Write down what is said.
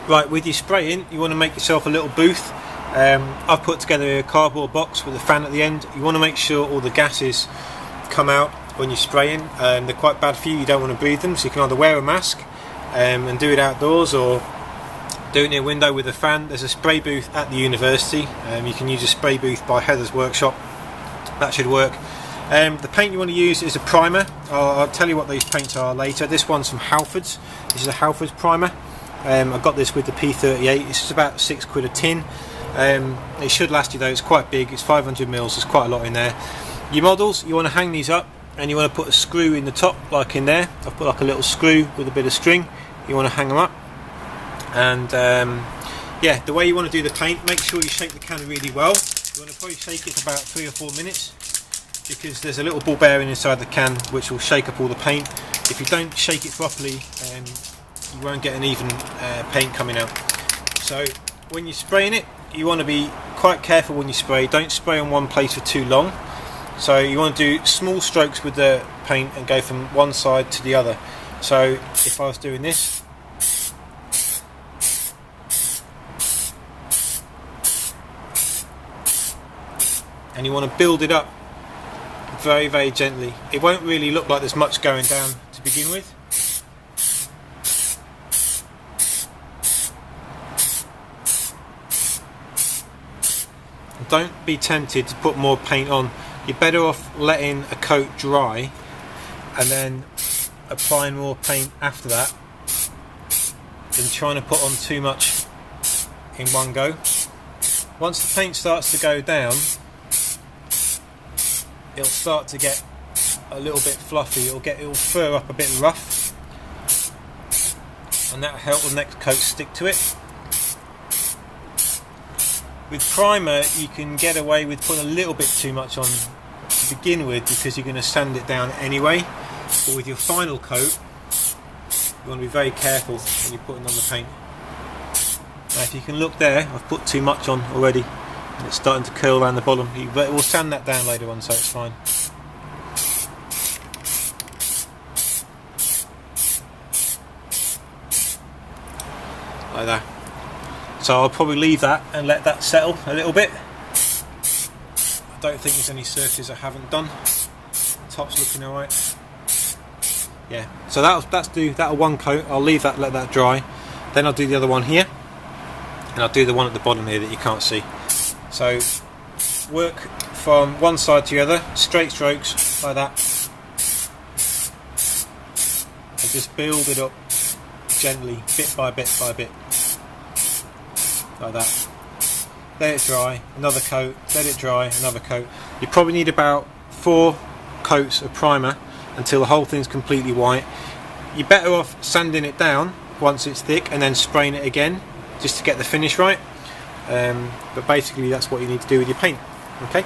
Right, with your spraying, you want to make yourself a little booth. I've put together a cardboard box with a fan at the end. You want to make sure all the gases come out when you're spraying. They're quite bad for you, you don't want to breathe them, so you can either wear a mask and do it outdoors, or do it near a window with a fan. There's a spray booth at the university. You can use a spray booth by Heather's workshop. That should work. The paint you want to use is a primer. I'll tell you what these paints are later. This one's from Halfords. This is a Halfords primer. I got this with the P38. This is about £6 a tin. It should last you though. It's quite big. It's 500 mils. There's quite a lot in there. Your models, you want to hang these up, and you want to put a screw in the top, like in there. I've put like a little screw with a bit of string. You want to hang them up, and yeah, the way you want to do the paint, make sure you shake the can really well. You want to probably shake it for about 3 or 4 minutes, because there's a little ball bearing inside the can which will shake up all the paint. If you don't shake it properly, you won't get an even paint coming out. So when you're spraying it, you want to be quite careful when you spray. Don't spray on one place for too long. So you want to do small strokes with the paint and go from one side to the other. So if I was doing this, and you want to build it up very, very gently. It won't really look like there's much going down to begin with. Don't be tempted to put more paint on. You're better off letting a coat dry and then applying more paint after that than trying to put on too much in one go. Once the paint starts to go down, it'll start to get a little bit fluffy. It'll fur up a bit rough, and that'll help the next coat stick to it. With primer, you can get away with putting a little bit too much on to begin with, because you're going to sand it down anyway. But with your final coat, you want to be very careful when you're putting on the paint. Now, if you can look there, I've put too much on already, and it's starting to curl around the bottom. We'll sand that down later on, so it's fine. Like that. So I'll probably leave that and let that settle a little bit. I don't think there's any surfaces I haven't done. Top's looking alright. Yeah, so that'll one coat. I'll leave that, let that dry. Then I'll do the other one here, and I'll do the one at the bottom here that you can't see. So work from one side to the other, straight strokes like that, and just build it up gently, bit by bit by bit, like that. Let it dry, another coat, let it dry, another coat. You probably need about 4 coats of primer until the whole thing's completely white. You're better off sanding it down once it's thick and then spraying it again just to get the finish right. But basically that's what you need to do with your paint. Okay.